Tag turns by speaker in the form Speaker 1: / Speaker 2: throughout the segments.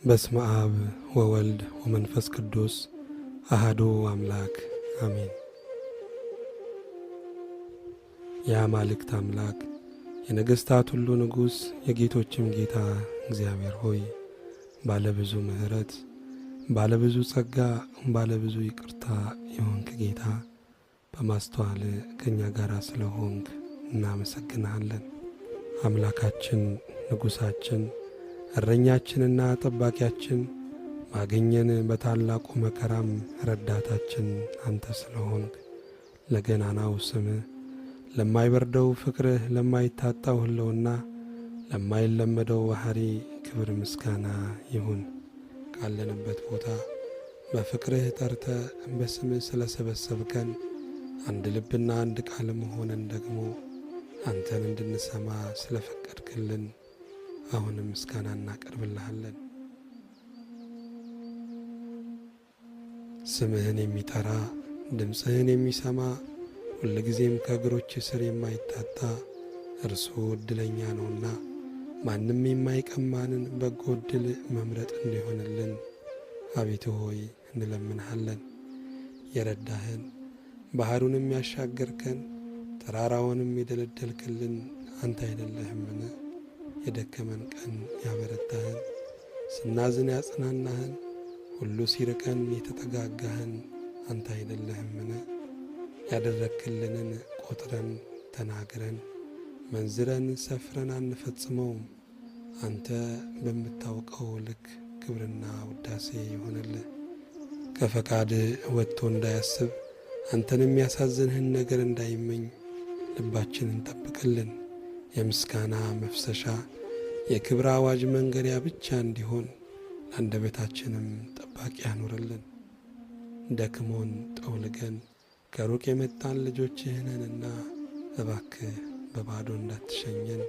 Speaker 1: በስመ አብ ወወልድ ወመንፈስ ቅዱስ አሐዱ አምላክ አሜን። የአማልክት አምላክ የነገሥታት ሁሉ ንጉሥ የጌቶችም ጌታ እግዚአብሔር ሆይ ባለብዙ ምሕረት ባለብዙ ጸጋ ባለብዙ ይቅርታ የሆንክ ጌታ በማስተዋል ከእኛ ጋር ስለሆንክ እናመሰግንሃለን። አምላካችን ንጉሣችን እረኛችንና ጠባቂያችን ባገኘን በታላቁ መከራም ረዳታችን አንተ ስለሆንክ ለገናናው ስምህ ለማይበርደው ፍቅርህ ለማይታጣው ህልውና ለማይለመደው ባህሪ ክብር ምስጋና ይሁን። ካለንበት ቦታ በፍቅርህ ጠርተ በስምህ ስለሰበሰብከን አንድ ልብና አንድ ቃል መሆንን ደግሞ አንተን እንድንሰማ ስለፈቀድክልን አሁንም ምስጋና እናቀርብልሃለን። ስምህን የሚጠራ ድምፅህን የሚሰማ ሁልጊዜም ከእግሮች ስር የማይታጣ እርሱ ዕድለኛ ነውና ማንም የማይቀማንን በጎ ዕድል መምረጥ እንዲሆንልን አቤቱ ሆይ እንለምንሃለን። የረዳህን ባሕሩንም ያሻገርከን ተራራውንም የደለደልክልን አንተ አይደለህምን? የደከመን ቀን ያበረታህን ስናዝን ያጽናናህን ሁሉ ሲርቀን የተጠጋጋህን አንተ አይደለህምን? ያደረክልንን ቆጥረን ተናግረን መንዝረን ሰፍረን አንፈጽመውም። አንተ በምታውቀው ልክ ክብርና ውዳሴ ይሆንልህ። ከፈቃድ ወጥቶ እንዳያስብ አንተን የሚያሳዝንህን ነገር እንዳይመኝ ልባችንን ጠብቅልን። የምስጋና መፍሰሻ የክብር አዋጅ መንገሪያ ብቻ እንዲሆን ለአንደበታችንም ጠባቂ ያኑርልን። ደክሞን ጠውልገን ከሩቅ የመጣን ልጆችህንንና እባክህ በባዶ እንዳትሸኘን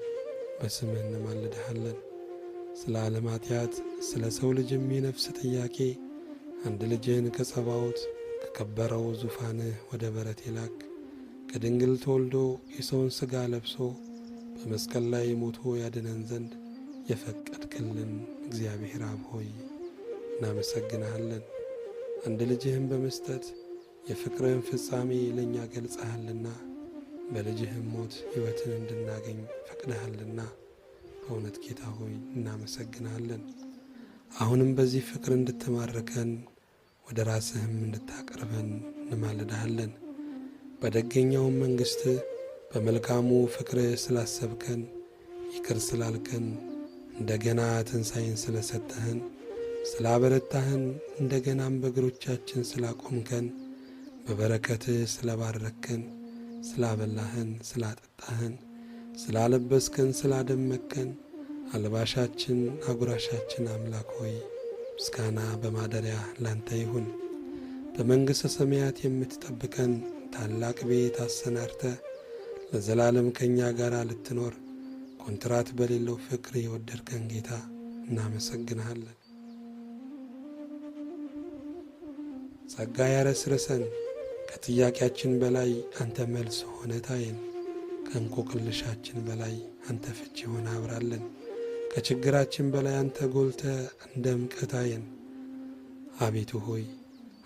Speaker 1: በስምህ እንማልድሃለን። ስለ ዓለም ኃጢአት ስለ ሰው ልጅም የነፍስ ጥያቄ አንድ ልጅህን ከጸባዖት ከከበረው ዙፋንህ ወደ በረት የላክ ከድንግል ተወልዶ የሰውን ሥጋ ለብሶ በመስቀል ላይ ሞቶ ያድነን ዘንድ የፈቀድክልን እግዚአብሔር አብ ሆይ እናመሰግንሃለን። አንድ ልጅህን በመስጠት የፍቅርህን ፍጻሜ ለእኛ ገልጸሃልና በልጅህም ሞት ሕይወትን እንድናገኝ ፈቅደሃልና በእውነት ጌታ ሆይ እናመሰግንሃለን። አሁንም በዚህ ፍቅር እንድትማርከን ወደ ራስህም እንድታቀርበን እንማልድሃለን። በደገኛውም መንግሥትህ በመልካሙ ፍቅርህ ስላሰብከን ይቅር ስላልከን እንደገና ትንሣኤን ስለሰጠህን ስላበረታህን እንደገናም በእግሮቻችን ስላቆምከን በበረከትህ ስለባረከን ስላበላህን ስላጠጣህን ስላለበስከን ስላደመከን አልባሻችን አጉራሻችን አምላክ ሆይ ምስጋና በማደሪያ ላንተ ይሁን። በመንግሥተ ሰማያት የምትጠብቀን ታላቅ ቤት አሰናድተ ለዘላለም ከእኛ ጋር ልትኖር ኮንትራት በሌለው ፍቅር የወደድከን ጌታ እናመሰግንሃለን። ጸጋ ያረስርሰን ከጥያቄያችን በላይ አንተ መልስ ሆነ ታየን። ከእንቆቅልሻችን በላይ አንተ ፍቺ ሆነ አብራለን። ከችግራችን በላይ አንተ ጎልተ እንደ ምቀት አየን። አቤቱ ሆይ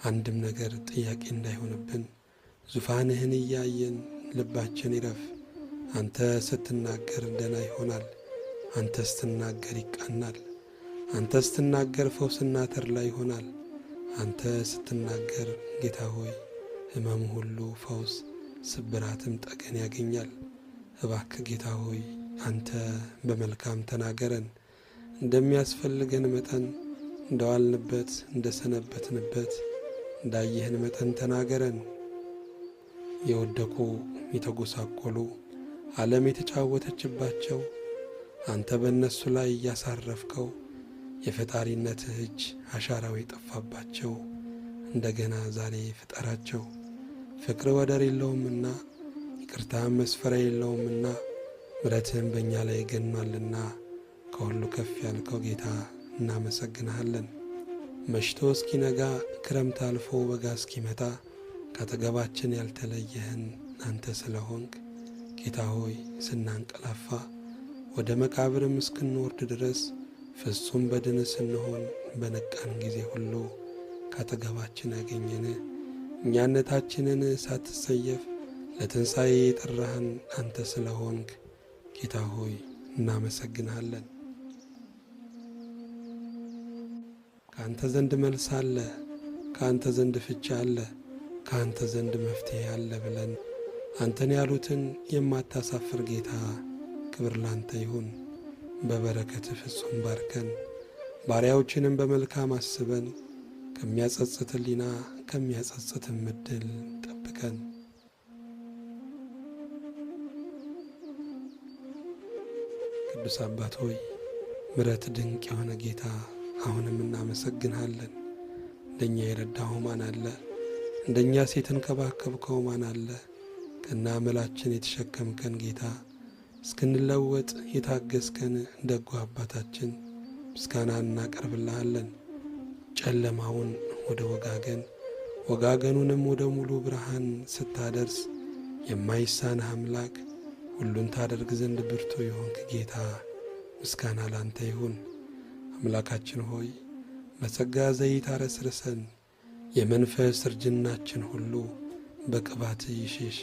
Speaker 1: አንድም ነገር ጥያቄ እንዳይሆንብን ዙፋንህን እያየን ልባችን ይረፍ። አንተ ስትናገር ደና ይሆናል። አንተ ስትናገር ይቃናል። አንተ ስትናገር ፈውስና ተድላ ይሆናል። አንተ ስትናገር ጌታ ሆይ ሕመም ሁሉ ፈውስ፣ ስብራትም ጠገን ያገኛል። እባክህ ጌታ ሆይ አንተ በመልካም ተናገረን። እንደሚያስፈልገን መጠን እንደዋልንበት እንደሰነበትንበት እንዳየህን መጠን ተናገረን። የወደቁ የተጎሳቆሉ ዓለም የተጫወተችባቸው አንተ በእነሱ ላይ እያሳረፍከው የፈጣሪነትህ እጅ አሻራው የጠፋባቸው እንደገና ዛሬ ፍጠራቸው። ፍቅር ወደር የለውምና ይቅርታህም መስፈሪያ የለውምና ምሕረትህም በእኛ ላይ ገኗልና ከሁሉ ከፍ ያልከው ጌታ እናመሰግንሃለን። መሽቶ እስኪነጋ ክረምት አልፎ በጋ እስኪመጣ ካጠገባችን ያልተለየህን አንተ ስለሆንክ ጌታ ሆይ ስናንቀላፋ ወደ መቃብርም እስክንወርድ ድረስ ፍጹም በድን ስንሆን በነቃን ጊዜ ሁሉ ካጠገባችን ያገኘን እኛነታችንን ሳትሰየፍ ለትንሣኤ የጠራህን አንተ ስለሆንክ ጌታ ሆይ እናመሰግንሃለን። ከአንተ ዘንድ መልስ አለ፣ ከአንተ ዘንድ ፍቻ አለ፣ ከአንተ ዘንድ መፍትሄ አለ ብለን አንተን ያሉትን የማታሳፍር ጌታ ክብር ላንተ ይሁን። በበረከት ፍጹም ባርከን፣ ባሪያዎችንም በመልካም አስበን፣ ከሚያጸጽት ሕሊና ከሚያጸጽትም ዕድል ጠብቀን። ቅዱስ አባት ሆይ ምሕረት ድንቅ የሆነ ጌታ አሁንም እናመሰግንሃለን። እንደኛ የረዳኸው ማን አለ? እንደኛ የተንከባከብከው ማን አለ? ከና አመላችን የተሸከምከን ጌታ እስክንለወጥ የታገስከን ደጉ አባታችን ምስጋና እናቀርብልሃለን። ጨለማውን ወደ ወጋገን ወጋገኑንም ወደ ሙሉ ብርሃን ስታደርስ የማይሳንህ አምላክ ሁሉን ታደርግ ዘንድ ብርቱ የሆንክ ጌታ ምስጋና ላንተ ይሁን። አምላካችን ሆይ በጸጋ ዘይት አረስርሰን የመንፈስ እርጅናችን ሁሉ በቅባት ይሽሽ።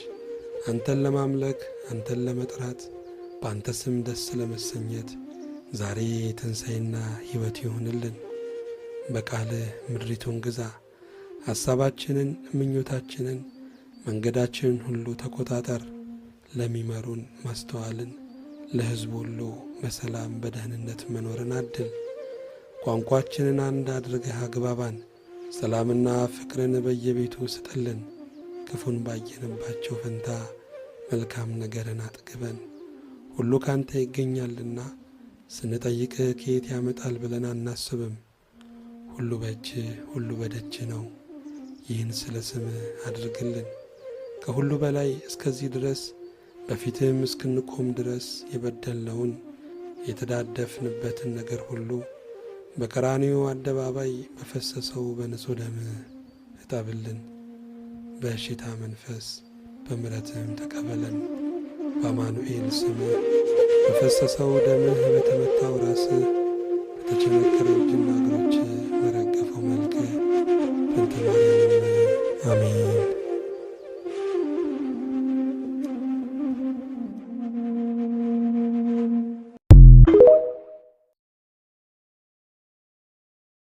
Speaker 1: አንተን ለማምለክ አንተን ለመጥራት በአንተ ስም ደስ ለመሰኘት ዛሬ ትንሣኤና ሕይወት ይሆንልን። በቃልህ ምድሪቱን ግዛ። ሐሳባችንን፣ ምኞታችንን፣ መንገዳችንን ሁሉ ተቆጣጠር። ለሚመሩን ማስተዋልን፣ ለሕዝቡ ሁሉ በሰላም በደህንነት መኖርን አድል። ቋንቋችንን አንድ አድርገህ አግባባን። ሰላምና ፍቅርን በየቤቱ ስጥልን። ክፉን ባየንባቸው ፈንታ መልካም ነገርን አጥግበን። ሁሉ ካንተ ይገኛልና ስንጠይቅህ ከየት ያመጣል ብለን አናስብም። ሁሉ በእጅ ሁሉ በደጅ ነው። ይህን ስለ ስምህ አድርግልን። ከሁሉ በላይ እስከዚህ ድረስ በፊትህም እስክንቆም ድረስ የበደልነውን የተዳደፍንበትን ነገር ሁሉ በቀራንዮ አደባባይ በፈሰሰው በንጹሕ ደምህ እጠብልን። በእሽታ መንፈስ በምሕረትህም ተቀበለን። በአማኑኤል ስምህ በፈሰሰው ደምህ በተመታው ራስህ በተቸነከረው እጅና እግሮችህ